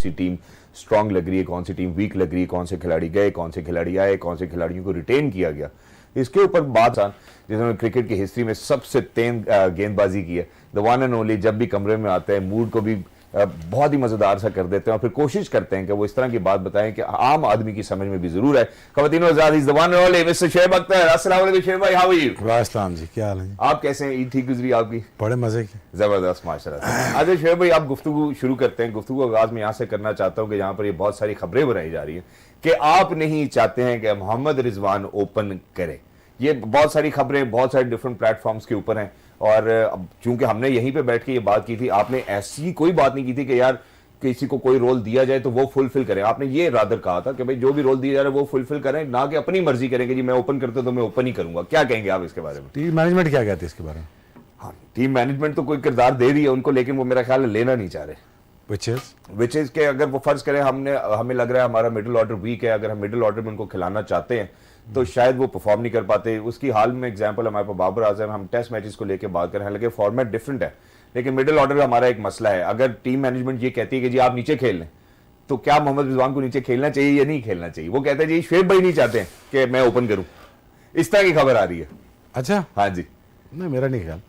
सी team strong लग रही है, कौन सी टीम वीक लग रही है, कौन से खिलाड़ी गए, कौन से खिलाड़ी आए, कौन से खिलाड़ियों को रिटेन किया गया, इसके ऊपर बात जिन्होंने क्रिकेट की हिस्ट्री में सबसे तेज गेंदबाजी की है, द वन एंड ओनली, जब भी कमरे में आते हैं मूड को भी बहुत ही मजेदार सा कर देते हैं और फिर कोशिश करते हैं कि वो इस तरह की बात बताएं कि आम आदमी की समझ में भी जरूर है। खवातीन और हज़रात, is the one and only mister Shoaib Akhtar. अस्सलाम वालेकुम शुएब भाई, हाउ आर यू? वालेकुम जी, क्या हाल है? आप कैसे हैं? ईद ठीक गुजरी आपकी? बड़े मजे की, जबरदस्त, माशाल्लाह। आज शुएब भाई, आप गुफ्तगू शुरू करते हैं। गुफ्तगू आगाज में यहाँ से करना चाहता हूँ कि यहाँ पर ये बहुत सारी खबरें बनाई जा रही हैं कि आप नहीं चाहते हैं कि मोहम्मद रिजवान ओपन करे। ये बहुत सारी खबरें बहुत सारे डिफरेंट प्लेटफॉर्म्स के ऊपर हैं और चूंकि हमने यहीं पे बैठ के ये बात की थी, आपने ऐसी कोई बात नहीं की थी कि यार किसी को कोई रोल दिया जाए तो वो फुलफिल करें। आपने ये रादर कहा था कि भाई जो भी रोल दिया जा रहा है वो फुलफिल करें, ना कि अपनी मर्जी करें कि जी मैं ओपन करता हूं तो मैं ओपन ही करूंगा। क्या कहेंगे आप इसके बारे में? टीम मैनेजमेंट क्या कहती है इसके बारे में? हाँ, टीम मैनेजमेंट तो कोई किरदार दे रही है उनको, लेकिन वो मेरा ख्याल है लेना नहीं चाह रहे। विच इज के अगर वो फर्ज करें हमें लग रहा है हमारा मिडिल ऑर्डर वीक है, अगर हम मिडिल ऑर्डर में उनको खिलाना चाहते हैं तो शायद वो परफॉर्म नहीं कर पाते। उसकी हाल में एग्जांपल हमारे पास बाबर आजम, हम टेस्ट मैचेस को लेकर बात कर रहे हैं, हालांकि फॉर्मेट डिफरेंट है लेकिन मिडिल ऑर्डर हमारा एक मसला है। अगर टीम मैनेजमेंट ये कहती है कि जी आप नीचे खेल लें तो क्या मोहम्मद रिजवान को नीचे खेलना चाहिए या नहीं खेलना चाहिए? वो कहते हैं जी शुएब भाई नहीं चाहते कि मैं ओपन करूं, इस तरह की खबर आ रही है। अच्छा, हाँ जी। नहीं, मेरा नहीं ख्याल।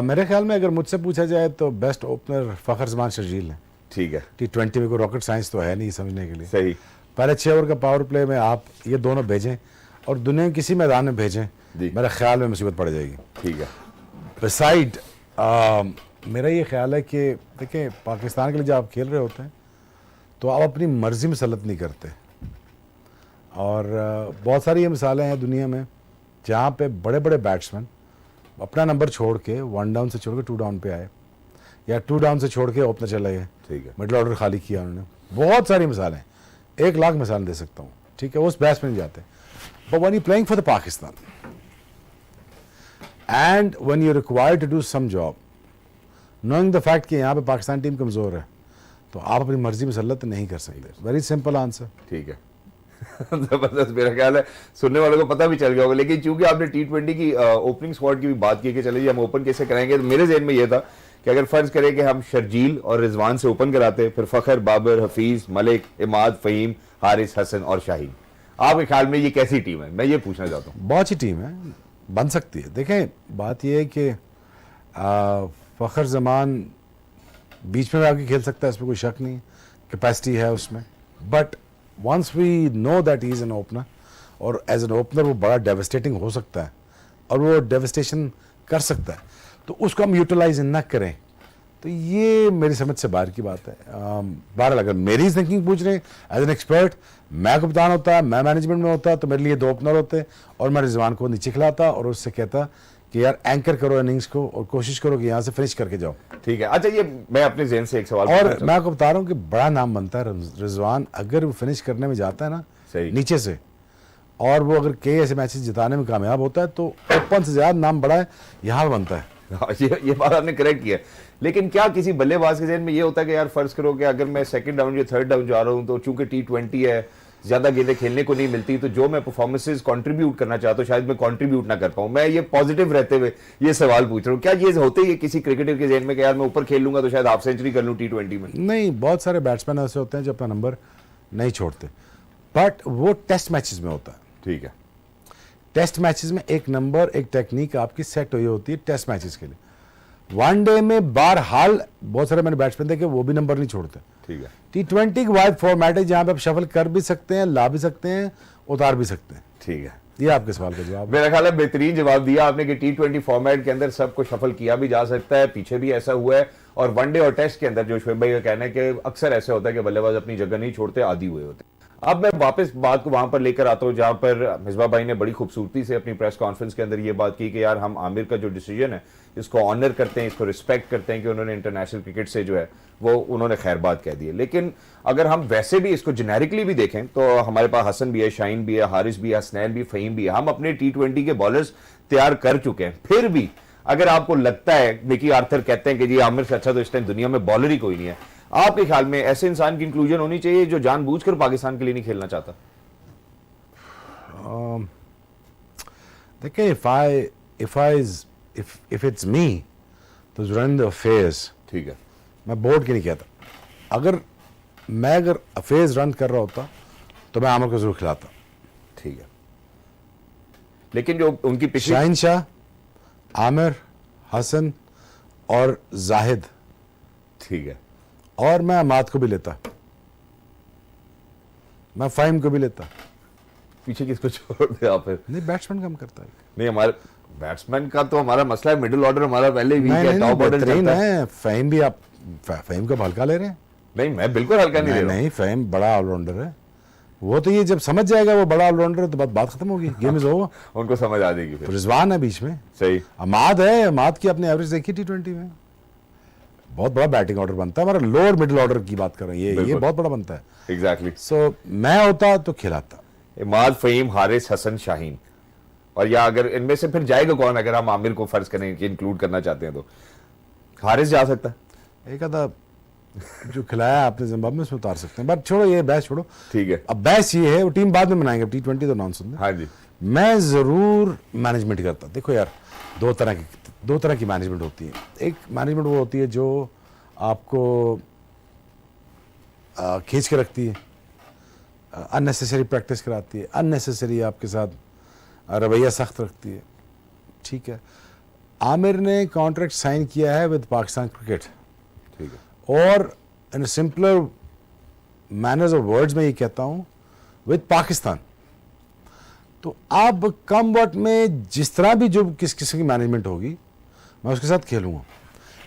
मेरे ख्याल में अगर मुझसे पूछा जाए तो बेस्ट ओपनर फखर जमान शर्जील है। ठीक है। T20 में कोई रॉकेट साइंस तो है नहीं समझने के लिए। सही। पहले 6 ओवर का पावर प्ले में आप ये दोनों भेजें और दुनिया के किसी मैदान में भेजें, मेरे ख्याल में मुसीबत पड़ जाएगी। ठीक है। बिसाइड मेरा ये ख्याल है कि देखें, पाकिस्तान के लिए जब आप खेल रहे होते हैं तो आप अपनी मर्जी मुसलत नहीं करते और बहुत सारी ये मिसालें हैं दुनिया में जहाँ पे बड़े बड़े बैट्समैन अपना नंबर छोड़ के 1 डाउन से छोड़ के 2 डाउन पे आए या 2 डाउन से छोड़ के ओपनर चले गए। ठीक है। मिडिल ऑर्डर खाली किया उन्होंने। बहुत सारी मिसालें, 1 लाख मिसाल दे सकता हूँ। ठीक है, उस बहस में नहीं जाते, but when you playing for the Pakistan and when you required to do some job, knowing the fact कि यहाँ पे पाकिस्तान टीम कमजोर है, तो आप अपनी मर्जी मुसल्लत नहीं कर सकते। Very simple answer. ठीक है। जबरदस्त। मेरा ख्याल है सुनने वालों को पता भी चल गया होगा, लेकिन चूंकि आपने T20 की ओपनिंग स्क्वाड की भी बात की कि चले जी हम ओपन कैसे कराएंगे, तो मेरे जहन में यह था कि अगर फर्ज करें कि हम शर्जील और रिजवान से ओपन कराते, फिर फखर, बाबर, हफीज, मलिक, इमाद, फहीम, हारिस, हसन और शाहीन, आपके ख्याल में ये कैसी टीम है? मैं ये पूछना चाहता हूँ। बहुत ही टीम है, बन सकती है। देखें, बात यह है कि फखर जमान बीच में आके खेल सकता है, इसमें कोई शक नहीं, कैपेसिटी है उसमें, but once we know that he is an opener और एज एन ओपनर वो बड़ा डेवस्टेटिंग हो सकता है और वो डेवस्टेशन कर सकता है, तो उसको हम यूटिलाइज न करें तो ये मेरी समझ से बाहर की बात है। बहरहाल अगर मेरी थिंकिंग पूछ रहे हैं एज एन एक्सपर्ट, मैं कप्तान होता, मैं मैनेजमेंट में होता, तो मेरे लिए 2 ओपनर होते और मैं रिजवान को नीचे खिलाता और उससे कहता कि यार एंकर करो इनिंग्स को और कोशिश करो कि यहाँ से फिनिश करके जाओ। ठीक है। अच्छा, ये मैं अपने ज़हन से एक सवाल और मैं आपको बता रहा हूँ कि बड़ा नाम बनता है रिजवान अगर वो फिनिश करने में जाता है ना नीचे से, और वो अगर कई ऐसे मैचेस जिताने में कामयाब होता है तो ओपन से ज्यादा नाम बड़ा है यहाँ बनता है। ये बात आपने करेक्ट किया, लेकिन क्या किसी बल्लेबाज के जहन में ये होता है कि यार फर्ज करो कि अगर मैं 2nd डाउन या 3rd डाउन जा रहा हूँ तो चूंकि T20 है, ज्यादा गेंदें खेलने को नहीं मिलती, तो जो मैं परफॉर्मेंसेस कंट्रीब्यूट करना चाहता हूँ शायद मैं कंट्रीब्यूट ना कर पाऊँ। मैं ये पॉजिटिव रहते हुए ये सवाल पूछ रहा हूँ, क्या ये होते ही किसी क्रिकेटर के जहन में कि यार मैं ऊपर खेल लूंगा तो शायद हाफ सेंचुरी कर लूँ T20 में? नहीं, बहुत सारे बैट्समैन ऐसे होते हैं जो अपना नंबर नहीं छोड़ते, बट वो टेस्ट मैचेस में होता है। ठीक है। टेस्ट मैचेस में एक नंबर, एक टेक्निक आपकी सेट हुई होती है टेस्ट मैचेस के लिए। वनडे में बहरहाल बहुत सारे मैंने बैट्समैन देखे वो भी नंबर नहीं छोड़ते। ठीक है। T20 की वाइड फॉर्मेट है जहां पे आप शफल कर भी सकते हैं, ला भी सकते हैं, उतार भी सकते हैं। ठीक है। ये आपके सवाल का जवाब। मेरा ख्याल है बेहतरीन जवाब दिया आपने कि T20 फॉर्मेट के अंदर सबको शफल किया भी जा सकता है, पीछे भी ऐसा हुआ है, और वनडे और टेस्ट के अंदर जो शुएब भाई का कहना है कि अक्सर ऐसा होता है कि बल्लेबाज अपनी जगह नहीं छोड़ते, आदी हुए होते। अब मैं वापस बात को वहां पर लेकर आता हूं जहां पर मिसबा भाई ने बड़ी खूबसूरती से अपनी प्रेस कॉन्फ्रेंस के अंदर ये बात की कि यार हम आमिर का जो डिसीजन है इसको ऑनर करते हैं, इसको रिस्पेक्ट करते हैं कि उन्होंने इंटरनेशनल क्रिकेट से जो है वो उन्होंने खैर बात कह दी है। लेकिन अगर हम वैसे भी इसको जेनेरिकली भी देखें तो हमारे पास हसन भी है, शाहीन भी है, हारिस भी है, हसनैन भी, फहीम भी है, हम अपने T20 के बॉलर्स तैयार कर चुके हैं। फिर भी अगर आपको लगता है, मिकी आर्थर कहते हैं कि जी आमिर से अच्छा तो इस टाइम दुनिया में बॉलर ही कोई नहीं है, आपके ख्याल में ऐसे इंसान की इंक्लूजन होनी चाहिए जो जानबूझकर पाकिस्तान के लिए नहीं खेलना चाहता? देखिए, if it's me तो रन द अफेयर्स, ठीक है, मैं बोर्ड की नहीं कहता। अगर मैं अगर अफेज रन कर रहा होता तो मैं आमिर को जरूर खिलाता। ठीक है, लेकिन जो उनकी पिछली शाहिन शाह, आमिर, हसन और जाहिद, ठीक है, और मैं अमाद को भी लेता, मैं फ़हीम को भी लेता। पीछे किसको छोड़ दे आप फिर? नहीं, बैट्समैन कम करता है। नहीं, हमारे बैट्समैन का तो हमारा मसला है, मिडिल ऑर्डर हमारा पहले वीक है, टॉप ऑर्डर बेहतरीन चलता है। है। फ़हीम भी, आप फ़हीम को हल्का ले रहे हैं? नहीं, मैं बिल्कुल हल्का नहीं ले रहा हूं। नहीं, फ़हीम बड़ा ऑलराउंडर है। वो तो ये जब समझ जाएगा वो बड़ा ऑलराउंडर है तो बात खत्म होगी, गेम इज ओवर। उनको समझ आ जाएगी फिर। रिजवान है बीच में, सही, अमाद है। अमाद की अपनी एवरेज देखी T20 में, बहुत बड़ा बैटिंग ऑर्डर बनता है। हमारा लोअर मिडिल ऑर्डर की बात कर रहे हैं, ये बिल्कुल। बहुत बड़ा बनता है। एग्जैक्टली। सो मैं होता तो खिलाता। इमाद, फहीम, हारिस, हसन, शाहीन, और या अगर इनमें से फिर जाएगा कौन? अगर हम आमिर को फर्ज करें कि इंक्लूड करना चाहते हैं तो हारिस जा सकता है। एक आधा जो खिलाया आपने जिम्बाब्वे में, उसमें उतार सकते हैं, बट छोड़ो ये बहस छोड़ो। ठीक है, अब बहस ये है, वो टीम बाद में बनाएंगे, T20 तो नॉन सुन। हाँ जी, मैं जरूर मैनेजमेंट करता। देखो यार, दो तरह की मैनेजमेंट होती है। एक मैनेजमेंट वो होती है जो आपको खींच के रखती है, अननेसेसरी प्रैक्टिस कराती है, अननेसेसरी आपके साथ रवैया सख्त रखती है। ठीक है, आमिर ने कॉन्ट्रैक्ट साइन किया है विद पाकिस्तान क्रिकेट, ठीक है, और in simpler manners of words में ये कहता हूं, विद पाकिस्तान। तो अब कम वक्त में जिस तरह भी जो किस किस्म की मैनेजमेंट होगी, मैं उसके साथ खेलूंगा।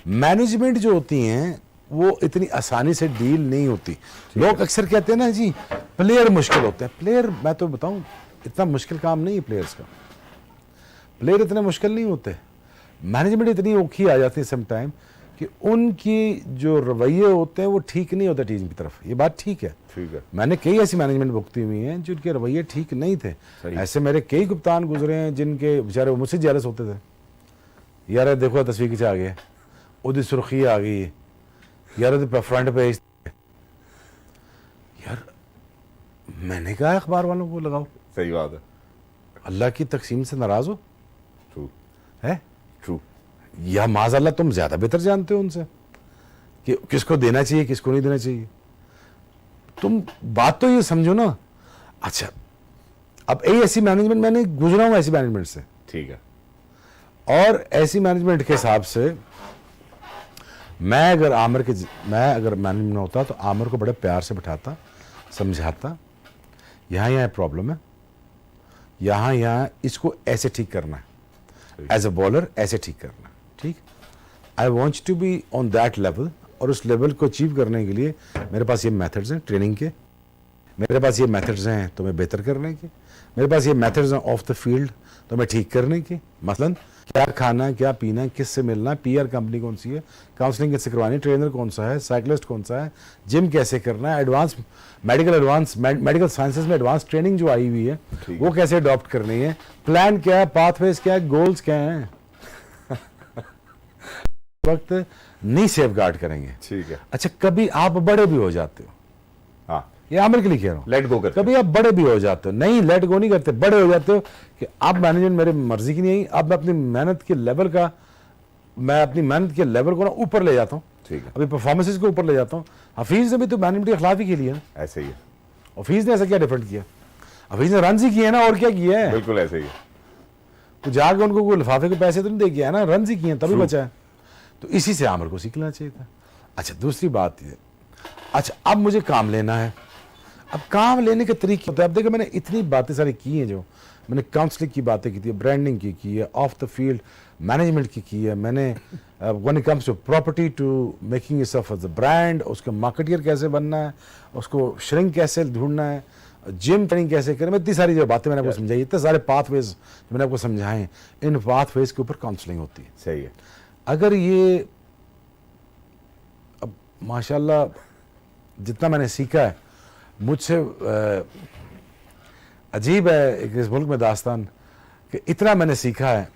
मैनेजमेंट जो होती हैं वो इतनी आसानी से डील नहीं होती। लोग अक्सर कहते हैं ना जी प्लेयर मुश्किल होते हैं। प्लेयर, मैं तो बताऊं, इतना मुश्किल काम नहीं है प्लेयर्स का। प्लेयर इतने मुश्किल नहीं होते, मैनेजमेंट इतनी औखी आ जाती है सम टाइम कि उनकी जो रवैये होते हैं वो ठीक नहीं होते टीम की तरफ। ये बात ठीक है। ठीक है, मैंने कई ऐसी मैनेजमेंट भुगती हुई हैं जिनके रवैये ठीक नहीं थे। सही। ऐसे मेरे कई कप्तान गुजरे हैं जिनके बेचारे वो मुझसे जेलस होते थे। यार देखो तस्वीर खिंचा आ गया, उदी सुर्खी आ गई, यार फ्रंट पे। यार मैंने कहा अखबार वालों को लगाओ, सही बात है, अल्लाह की तकसीम से नाराज हो ट्रू है, ट्रू। या माज़अल्लाह तुम ज्यादा बेहतर जानते हो उनसे कि किसको देना चाहिए किसको नहीं देना चाहिए। तुम बात तो ये समझो ना। अच्छा, अब ऐसी मैनेजमेंट, मैंने गुजरा हूं ऐसी मैनेजमेंट से, ठीक है, और ऐसी मैनेजमेंट के हिसाब से मैं अगर मैनेजमेंट होता तो आमिर को बड़े प्यार से बिठाता, समझाता, यहाँ प्रॉब्लम है, यहाँ इसको ऐसे ठीक करना है, एज अ बॉलर ऐसे ठीक करना है। ठीक, I want to be on that level, और उस लेवल को अचीव करने के लिए मेरे पास ये मेथड्स हैं ट्रेनिंग के, मेरे पास ये मेथड्स हैं तुम्हें बेहतर करने के, मेरे पास ये मेथड्स हैं ऑफ द फील्ड तुम्हें ठीक करने के। मसलन क्या खाना है, क्या पीना है, किससे मिलना है, PR कंपनी कौन सी है, काउंसलिंग कैसे करवानी, ट्रेनर कौन सा है, साइकिलिस्ट कौन सा है, जिम कैसे करना है, एडवांस मेडिकल साइंसेज में एडवांस ट्रेनिंग जो आई हुई है वो कैसे अडॉप्ट करनी है, प्लान क्या है, पाथवेज क्या है, गोल्स क्या हैं। वक्त नहीं सेफ गार्ड करेंगे। ठीक है। अच्छा, कभी आप बड़े भी हो जाते हो, हाँ, ये आमिर के लिए कह रहा हूं, लेट गो कर। कभी आप बड़े भी हो जाते हो, नहीं लेट गो नहीं करते, बड़े हो जाते हो कि अब मैनेजमेंट मेरे मर्जी की नहीं आई, अब मैं अपनी मेहनत के लेवल को ना ऊपर ले जाता हूँ, ठीक है, अभी परफॉर्मेंसेस को ऊपर ले जाता हूँ। हफीज ने भी तो मैनेजमेंट के खिलाफ ही खेली है ना, ऐसे ही है, हफीज ने ऐसा क्या डिफरेंट किया? हफीज ने रन ही किए ना, और क्या किया है? बिल्कुल ऐसे ही है। तो जाके उनको कोई लिफाफे के पैसे तो नहीं दे गया है ना, रन ही किए हैं तभी बचा है। तो इसी से आमिर को सीखना चाहिए था। अच्छा, दूसरी बात ये, अच्छा अब मुझे काम लेना है। अब काम लेने के तरीके होते हैं। अब देखो, मैंने इतनी बातें सारी की हैं, जो मैंने काउंसलिंग की बातें की थी, ब्रांडिंग की है, ऑफ द फील्ड मैनेजमेंट की है मैंने, when it comes to property, to making yourself as a brand, उसका मार्केटियर कैसे बनना है, उसको श्रिंक कैसे ढूंढना है, जिम ट्रेनिंग कैसे करें, इतनी सारी जो बातें मैंने आपको समझाई, इतने सारे पाथवेज जो मैंने आपको समझाए, इन पाथवेज के ऊपर काउंसलिंग होती है। सही है। अगर ये, अब माशाल्लाह जितना मैंने सीखा है, मुझसे अजीब है एक इस मुल्क में दास्तान कि इतना मैंने सीखा है,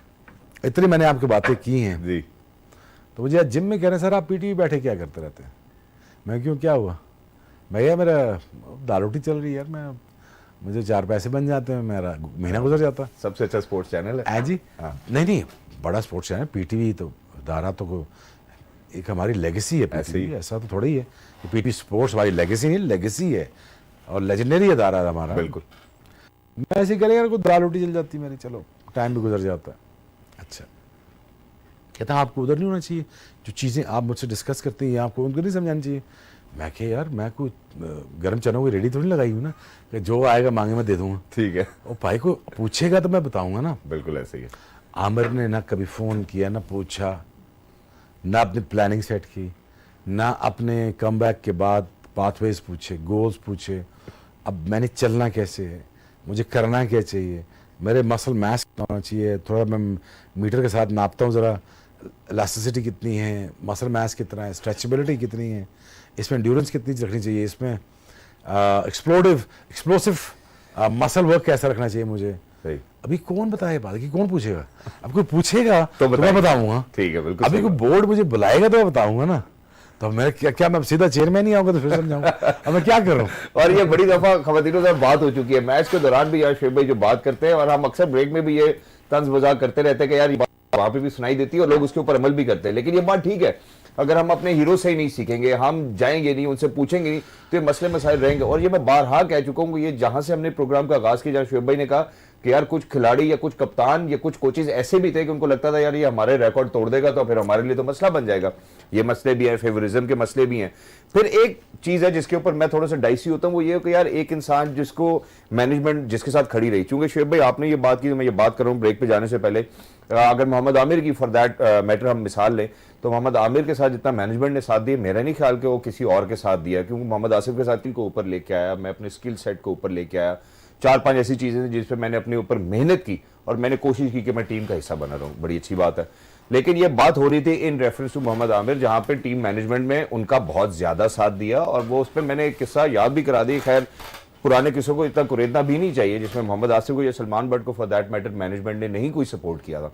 इतनी मैंने आपकी बातें की हैं जी, तो मुझे आज जिम में कह रहे हैं सर आप पीटी बैठे क्या करते रहते हैं? मैं क्यों, क्या हुआ? भैया मेरा दाल रोटी चल रही है यार, मैं मुझे 4 पैसे बन जाते हैं, मेरा महीना गुजर जाता। सबसे अच्छा स्पोर्ट्स चैनल है जी, हाँ। नहीं बड़ा स्पोर्ट्स चैनल PTV, तो दारा तो एक हमारी लेगेसी है ऐसे ही। PTV, ऐसा तो थोड़ा ही है कि PTV स्पोर्ट्स हमारी लेगेसी नहीं, लेगेसी है और लेजेंडरी अदारा है हमारा। बिल्कुल। मैं ऐसे करेगा कोई दाल रोटी जल जाती मेरी, चलो टाइम भी गुजर जाता है। अच्छा, कहता है आपको उधर नहीं होना चाहिए, जो चीज़ें आप मुझसे डिस्कस करते हैं आपको उनको नहीं समझानी चाहिए। मैं कह यार मैं कोई गर्म चनों की रेडी थोड़ी लगाई हूँ ना कि जो आएगा मांगे मैं दे दूंगा। ठीक है, और भाई को पूछेगा तो मैं बताऊंगा ना। बिल्कुल ऐसे ही है। आमिर ने ना कभी फ़ोन किया, ना पूछा, ना अपनी प्लानिंग सेट की, ना अपने कमबैक के बाद पाथवेज पूछे, गोल्स पूछे, अब मैंने चलना कैसे है, मुझे करना क्या चाहिए, मेरे मसल मैस कितना होना चाहिए, थोड़ा मैं मीटर के साथ नापता हूँ ज़रा इलास्टिसिटी कितनी है, मसल मैस कितना है, स्ट्रेचेबिलिटी कितनी है, इसमें एंड्योरेंस कितनी रखनी चाहिए, इसमें एक्सप्लोसिव मसल वर्क कैसा रखना चाहिए मुझे। सही। अभी कौन बताए बात कि कौन पूछेगा? अब कोई पूछेगा तो मैं बताएंगे। बताऊंगा। ठीक है, बिल्कुल अभी सही कोई बात। बोर्ड मुझे बुलाएगा तो मैं बताऊंगा ना। तो मैं क्या मैं सीधा चेयरमैन ही आऊंगा तो फिर समझाऊंगा। अब मैं क्या करूं? और ये बड़ी दफा खवातीनों से बात हो चुकी है मैच के दौरान भी, यार शोएब भाई जो बात करते हैं, और हम अक्सर ब्रेक में भी ये तंज मजाक करते रहते हैं कि यार ये बात वहां पे भी सुनाई देती है और लोग उसके ऊपर अमल भी करते हैं, लेकिन ये बात ठीक है। अगर हम अपने हीरो से ही नहीं सीखेंगे, हम जाएंगे नहीं, उनसे पूछेंगे नहीं, तो ये मसले मसाइल रहेंगे। और ये मैं बारहा कह चुका हूँ, ये जहां से हमने प्रोग्राम का आगाज किया, जहां शोएब भाई ने कहा कि यार कुछ खिलाड़ी या कुछ कप्तान या कुछ कोचेज ऐसे भी थे कि उनको लगता था यार ये हमारे रिकॉर्ड तोड़ देगा तो फिर हमारे लिए तो मसला बन जाएगा। ये मसले भी हैं, फेवरिज्म के मसले भी हैं। फिर एक चीज है जिसके ऊपर मैं थोड़ा सा डाइसी होता हूँ, वो ये कि यार एक इंसान जिसको मैनेजमेंट जिसके साथ खड़ी रही, चूंकि शोएब भाई आपने ये बात की, तो मैं ये बात कर रहा हूँ ब्रेक पे जाने से पहले, अगर मोहम्मद आमिर की फॉर दैट मैटर हम मिसाल लें, तो मोहम्मद आमिर के साथ जितना मैनेजमेंट ने साथ दिया, मेरा नहीं ख्याल कि वो किसी और के साथ दिया, क्योंकि मोहम्मद आसिफ के साथ को ऊपर लेके आया, मैं अपने स्किल सेट को ऊपर लेके आया, 4-5 ऐसी चीजें थी जिस पे मैंने अपने ऊपर मेहनत की और मैंने कोशिश की कि मैं टीम का हिस्सा बना रहा हूँ, बड़ी अच्छी बात है। लेकिन ये बात हो रही थी in reference to Mohammad Amir, जहां पे टीम मैनेजमेंट में उनका बहुत ज्यादा साथ दिया, और वो उस पर मैंने एक किस्सा याद भी करा दी। खैर पुराने किस्सों को इतना कुरेदना भी नहीं चाहिए, जिसमें मोहम्मद आसिफ को या सलमान बट को फॉर दैट मैटर मैनेजमेंट ने नहीं कोई सपोर्ट किया था।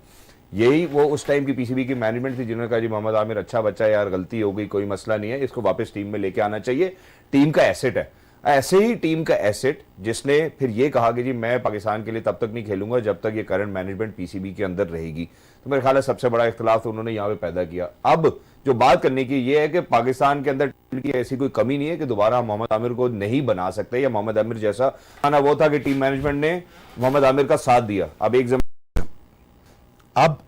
यही वो उस टाइम की पीसीबी की मैनेजमेंट थी जिन्होंने कहा जी मोहम्मद आमिर अच्छा बच्चा है यार, गलती हो गई, कोई मसला नहीं है, इसको वापस टीम में लेके आना चाहिए, टीम का एसेट है। ऐसे ही टीम का एसेट जिसने फिर ये कहा कि जी मैं पाकिस्तान के लिए तब तक नहीं खेलूंगा जब तक ये करंट मैनेजमेंट पीसीबी के अंदर रहेगी, तो मेरे ख्याल है सबसे बड़ा इख्तलाफ तो उन्होंने यहाँ पे पैदा किया। अब जो बात करने की ये है कि पाकिस्तान के अंदर टीम की ऐसी कोई कमी नहीं है कि दोबारा मोहम्मद आमिर को नहीं बना सकते, या मोहम्मद आमिर जैसा आना वो था कि टीम मैनेजमेंट ने मोहम्मद आमिर का साथ दिया। अब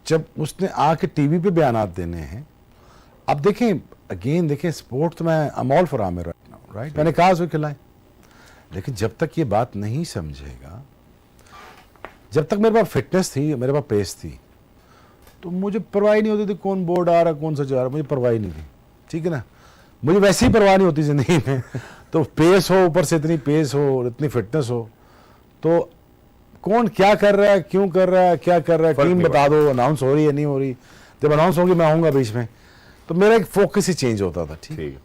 जब उसने आके टीवी पे बयानात देने हैं, अब देखें अगेन देखें स्पोर्ट तो मैं I am all for Aamir right, मैंने कहा उसको खिलाएं, लेकिन जब तक ये बात नहीं समझेगा, जब तक मेरे पास फिटनेस थी, मेरे पास पेस थी, तो मुझे परवाह नहीं होती थी कौन बोर्ड आ रहा कौन सा जा रहा, मुझे परवाह नहीं थी, ठीक है ना। मुझे वैसे ही परवाह नहीं होती जिंदगी में। तो पेस हो, ऊपर से इतनी पेस हो, इतनी फिटनेस हो, तो कौन क्या कर रहा है, क्यों कर रहा है, क्या कर रहा है, टीम बता दो, अनाउंस हो रही है नहीं हो रही, जब अनाउंस होगी मैं आऊंगा बीच में, तो मेरा एक फोकस ही चेंज होता था। ठीक है,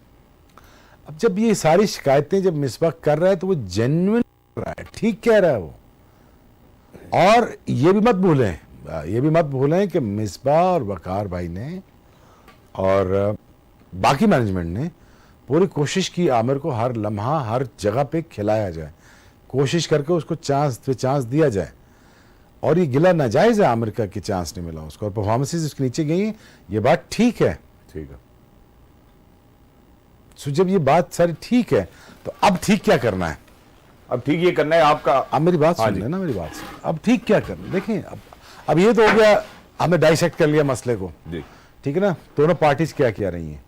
अब जब ये सारी शिकायतें जब मिसबा कर रहा है तो वो जेन्युइन कर रहा है, ठीक कह रहा है वो। और ये भी मत भूलें कि मिसबा और वकार भाई ने और बाकी मैनेजमेंट ने पूरी कोशिश की आमिर को हर लम्हा हर जगह पे खिलाया जाए, कोशिश करके उसको चांस दिया जाए। और ये गिला नाजायज है आमिर का कि चांस नहीं मिला उसको, और परफॉर्मेंसेस उसके नीचे गई हैं, ये बात ठीक है। सो जब ये बात सारी ठीक है तो अब ठीक क्या करना है? अब ठीक ये करना है आपका। अब मेरी बात सुन लेना, मेरी बात सुन। अब ठीक क्या करना, देखें अब ये तो हो गया, हमने डाइसेक्ट कर लिया मसले को, ठीक है ना। दोनों पार्टीज क्या किया रही हैं।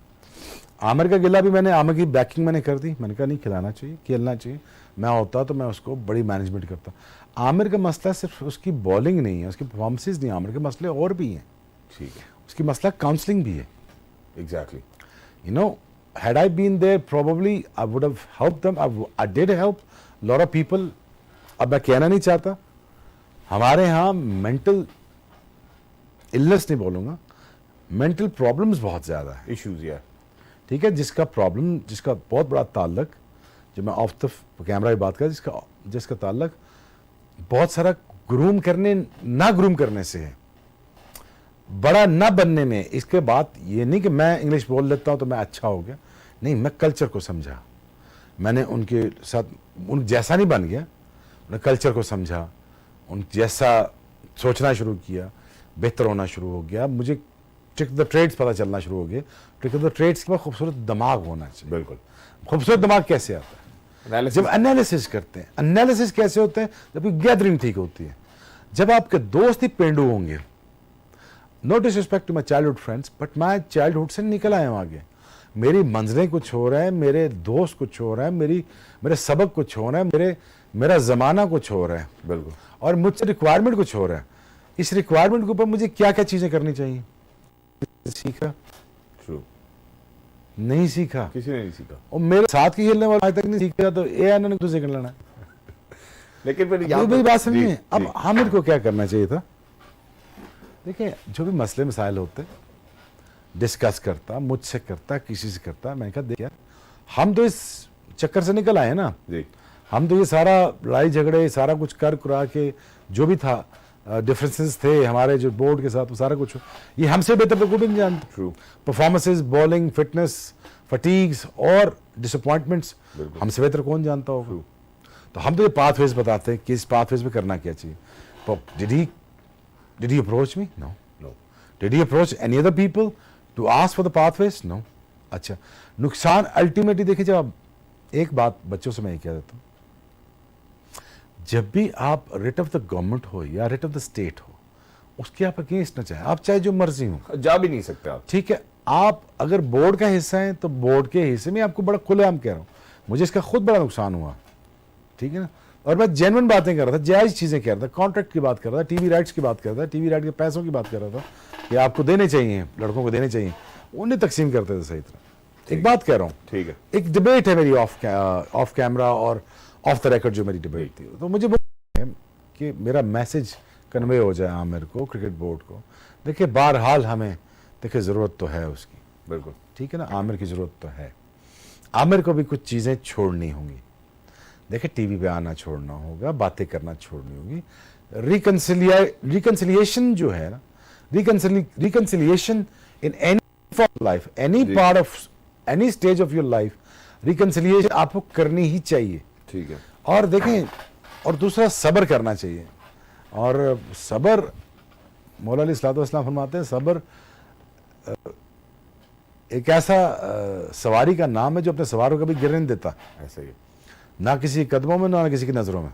आमिर का गिला भी मैंने, आमिर की बैकिंग मैंने कर दी, मैंने कहा नहीं खिलाना चाहिए, खेलना चाहिए, मैं होता तो मैं उसको बड़ी मैनेजमेंट करता। आमिर का मसला सिर्फ उसकी बॉलिंग नहीं है, उसकी परफॉर्मेंसेज नहीं, आमिर के मसले और भी हैं, ठीक है, उसकी मसला काउंसलिंग भी है। Exactly, you know, had I been there probably I would have helped them. I did help lot of people. अब मैं कहना नहीं चाहता, हमारे यहाँ मेंटल इलनेस नहीं बोलूँगा, मेंटल प्रॉब्लम्स बहुत ज़्यादा है, इश्यूज या, ठीक है, जिसका बहुत बड़ा ताल्लुक, जो मैं ऑफ द कैमरा की बात कर, जिसका ताल्लुक बहुत सारा ग्रूम करने से है, बड़ा न बनने में। इसके बाद ये नहीं कि मैं इंग्लिश बोल लेता हूँ तो मैं अच्छा हो गया, नहीं, मैं कल्चर को समझा, मैंने उनके साथ उन जैसा नहीं बन गया, मैंने कल्चर को समझा, उन जैसा सोचना शुरू किया, बेहतर होना शुरू हो गया, मुझे ट्रिक द ट्रेड्स पता चलना शुरू हो गए। ट्रिक द ट्रेड्स के बाद खूबसूरत दिमाग होना चाहिए। बिल्कुल। खूबसूरत दिमाग कैसे आता है? जब एनालिसिस करते हैं। एनालिसिस कैसे होते हैं? जब गैदरिंग ठीक होती है, जब आपके दोस्त ही पेंडू होंगे। No disrespect to my childhood friends, but मैं चाइल्डहुड से निकल आया हूं आगे। मेरी मंजिलें कुछ हो रहा है, मेरे दोस्त कुछ हो रहा है, मेरे सबक कुछ हो रहा है, मेरा जमाना कुछ हो रहा है। बिल्कुल। और मुझसे रिक्वायरमेंट कुछ हो रहा है। इस रिक्वायरमेंट के ऊपर मुझे क्या क्या चीजें करनी चाहिए, सीखा? ट्रू। नहीं सीखा, किसी ने नहीं सीखा। और मेरे साथ की खेलने वाला आज तक नहीं सीखा, तो ए ने तुझे कर लेना है। लेकिन फिर मेरी बात समझिए। अब हामिद को क्या करना चाहिए था? देखिए, जो भी मसले मसाइल होते डिस्कस करता, मुझसे करता, किसी से करता। मैंने कहा देख यार, हम तो इस चक्कर से निकल आए ना जी। हम तो ये सारा लड़ाई झगड़े सारा कुछ कर कुरा के जो भी था डिफरेंसेस थे हमारे जो बोर्ड के साथ, वो सारा कुछ ये हमसे बेहतर तो कोई भी नहीं जानता। ट्रू। परफॉर्मेंसेस, बॉलिंग, फिटनेस, फटीग्स और डिसअपॉइंटमेंट्स हमसे बेहतर कौन जानता होगा? तो हम तो ये पाथवेज बताते हैं कि इस पाथवेज में करना क्या चाहिए। Did he approach me? No. No. Did he approach any other people to ask for the pathways? No. अच्छा, नुकसान अल्टीमेटली देखिए, जब आप एक बात बच्चों से मैं ये कह देता हूँ, जब भी आप रिट ऑफ द गवर्नमेंट हो या रिट ऑफ द स्टेट हो, उसके आप अगेंस्ट ना चाहे, आप चाहे जो मर्जी हो, जा भी नहीं सकते आप। ठीक है। आप अगर बोर्ड का हिस्सा है तो बोर्ड के हिस्से में आपको बड़ा खुलेआम कह रहा हूं, मुझे इसका खुद बड़ा नुकसान हुआ, ठीक है ना। और मैं जेन्युइन बातें कर रहा था, जायज चीजें कह रहा था, कॉन्ट्रैक्ट की बात कर रहा था, टीवी राइट्स की बात कर रहा था, टीवी राइट के पैसों की बात कर रहा था कि आपको देने चाहिए, लड़कों को देने चाहिए, उन्हें तकसीम करते थे सही तरह। एक बात कह रहा हूँ, ठीक है, एक डिबेट है मेरी ऑफ कैमरा और ऑफ द रिकॉर्ड जो मेरी डिबेट थी, तो मुझे कि मेरा मैसेज कन्वे हो जाए आमिर को, क्रिकेट बोर्ड को। देखिए बहरहाल हमें देखिए ज़रूरत तो है उसकी, बिल्कुल ठीक है ना, आमिर की ज़रूरत तो है। आमिर को भी कुछ चीज़ें छोड़नी होंगी। देखिए टीवी पे आना छोड़ना होगा, बातें करना छोड़नी होगी। रिकन्सिलिएशन जो है ना, reconciliation in any life, any part of any stage of your life, reconciliation आपको करनी ही चाहिए, ठीक है। और देखें, और दूसरा सब्र करना चाहिए। और सब्र, मौला अली सलातो-व-सलाम फरमाते हैं, सब्र एक ऐसा सवारी का नाम है जो अपने सवार को कभी गिरने नहीं देता, ऐसा ही ना किसी कदमों में ना किसी की नजरों में।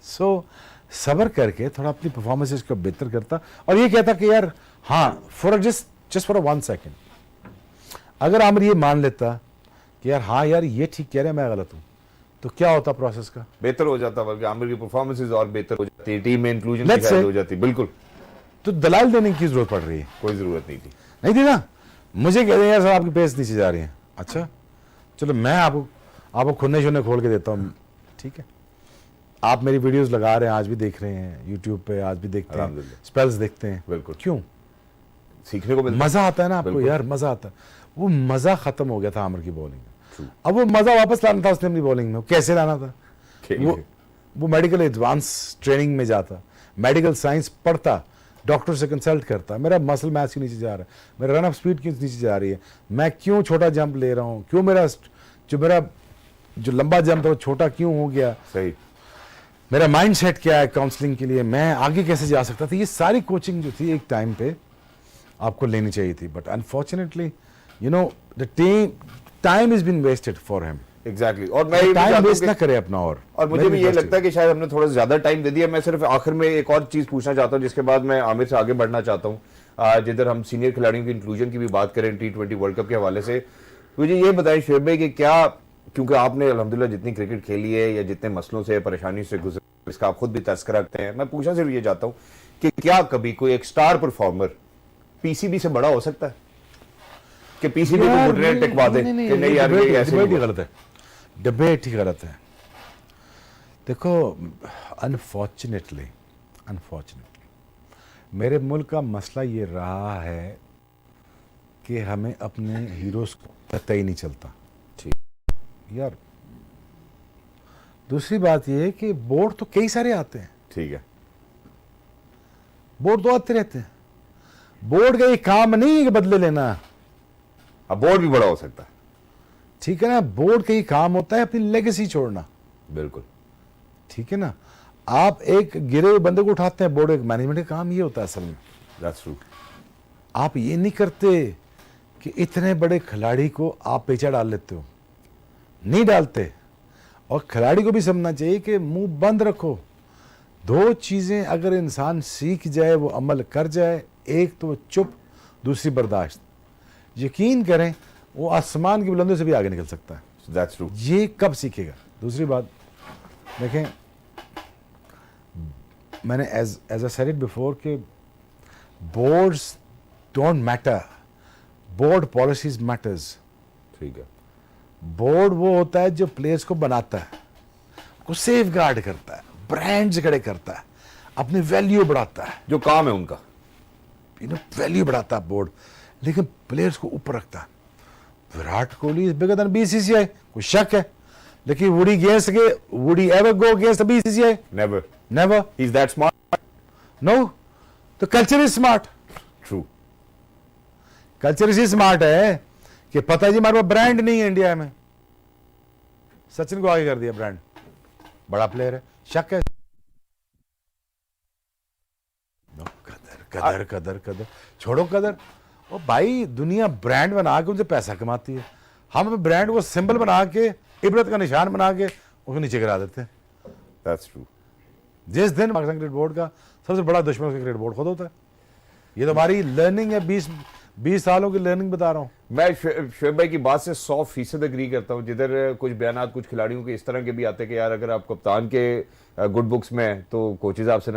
सो सब्र करके थोड़ा अपनी परफॉर्मेंसेस को बेहतर करता, और ये कहता कि यार हाँ, फॉर जस्ट फॉर 1 सेकेंड, अगर आमिर ये मान लेता कि यार हाँ यार ये ठीक कह रहे हैं, मैं गलत हूं, तो क्या होता प्रोसेस का? बेहतर हो जाता, बल्कि आमिर की परफॉर्मेंसेस और बेहतर हो जाती है, टीम में इंक्लूजन Let's say- हो जाती। बिल्कुल, तो दलाल देने की जरूरत पड़ रही है? कोई जरूरत नहीं थी। नहीं थी ना। मुझे कहते हैं यार साहब आपकी पेस नीचे जा रही है, अच्छा चलो मैं आपको खुन्ने शुन्ने खोल के देता हूँ, ठीक है। आप मेरी वीडियोस लगा रहे हैं, आज भी देख रहे हैं यूट्यूब पे, आज भी देखते हैं, अल्हम्दुलिल्लाह। स्पेल्स देखते हैं। बिल्कुल, क्यों? सीखने को मिलता मजा आता है ना आपको बिल्कुल। यार, मजा आता है। वो मजा खत्म हो गया था आमिर की बॉलिंग में, अब वो मजा वापस लाना था उसने अपनी बॉलिंग में। कैसे लाना था? वो मेडिकल एडवांस ट्रेनिंग में जाता, मेडिकल साइंस पढ़ता, डॉक्टर से कंसल्ट करता, मेरा मसल मैच क्यों नीचे जा रहा है, मेरा रन अप स्पीड क्यों नीचे जा रही है, मैं क्यों छोटा जंप ले रहा हूँ, क्यों मेरा जो लंबा जंप है वो छोटा क्यों हो गया, सही, मेरा माइंड सेट क्या है काउंसलिंग के लिए, मैं आगे कैसे जा सकता था। ये सारी कोचिंग जो थी एक टाइम पे आपको लेनी चाहिए थी, but unfortunately you know the time is been wasted for him. Exactly. और मैं ये भी टाइम चाहता हूं वेस्ट कि- ना करे अपना। और मुझे भी ये लगता है कि शायद हमने थोड़ा ज्यादा टाइम दे दिया। मैं सिर्फ आखिर में एक और चीज पूछना चाहता हूं, जिसके बाद मैं आमिर से आगे बढ़ना चाहता हूं। जिधर हम सीनियर खिलाड़ियों की इंक्लूजन की भी बात करें T20 वर्ल्ड कप के हवाले से, मुझे ये बताएं शोएब भाई कि क्या, क्योंकि आपने अल्हम्दुलिल्लाह जितनी क्रिकेट खेली है या जितने मसलों से परेशानी से गुजरे, इसका आप खुद भी तस्करा करते हैं, मैं पूछना सिर्फ ये चाहता हूँ कि क्या कभी कोई एक स्टार परफॉर्मर पीसीबी से बड़ा हो सकता है, कि पीसीबी को घुटने टिकवा दे कि नहीं यार ये ऐसे डिबेट ही नहीं गलत है, डिबेट ही गलत है। देखो अनफॉर्चुनेटली मेरे मुल्क का मसला ये रहा है कि हमें अपने हीरोज को पता ही नहीं चलता। ठीक यार दूसरी बात यह है कि बोर्ड तो कई सारे आते हैं, ठीक है, बोर्ड तो आते रहते हैं, बोर्ड का ये काम नहीं है कि बदले लेना। अब बोर्ड भी बड़ा हो सकता है, ठीक है ना, बोर्ड का ही काम होता है अपनी लेगेसी छोड़ना, बिल्कुल, ठीक है ना। आप एक गिरे हुए बंदे को उठाते हैं, बोर्ड एक मैनेजमेंट का काम ये होता है असल में। That's true. आप ये नहीं करते कि इतने बड़े खिलाड़ी को आप पेचा डाल लेते हो, नहीं डालते। और खिलाड़ी को भी समझना चाहिए कि मुंह बंद रखो। दो चीजें अगर इंसान सीख जाए, वो अमल कर जाए, एक तो चुप, दूसरी बर्दाश्त। यकीन करें वो आसमान की बुलंदियों से भी आगे निकल सकता है। That's true. ये कब सीखेगा? दूसरी बात देखें, मैंने as I said it before कि boards don't matter, board policies matters. ठीक है। बोर्ड वो होता है जो प्लेयर्स को बनाता है, को सेफ गार्ड करता है, ब्रांड्स खड़े करता है, अपनी वैल्यू बढ़ाता है, जो काम है उनका, वैल्यू बढ़ाता है बोर्ड, लेकिन प्लेयर्स को ऊपर रखता है। Virat Kohli is bigger than BCCI, कोई शक है? लेकिन would he ever go against the BCCI? Never. Never. He is that smart. No, the culture is smart. True. Culture इसी स्मार्ट है कि पता जी हमारे पास ब्रांड नहीं है इंडिया में, सचिन को आगे कर दिया ब्रांड, बड़ा प्लेयर है, शक है? नो, कदर कदर कदर कदर, छोड़ो कदर। ओ भाई, दुनिया ब्रांड बना के उनसे पैसा कमाती है, हम ब्रांड को सिंबल बना के, इबरत का निशान बना के उसको नीचे गिरा देते हैं। That's true. जिस दिन पाकिस्तान क्रिकेट बोर्ड का सबसे बड़ा दुश्मन उसका क्रिकेट बोर्ड खुद होता है। ये तो हमारी लर्निंग है, 20 सालों की लर्निंग बता रहा हूं। मैं शोएब भाई की बात से 100% एग्री करता हूं। जिधर कुछ बयानात कुछ खिलाड़ियों के इस तरह के भी आते हैं कि यार अगर आप कप्तान के गुड बुक्स में हैं तो कोचेज आपसे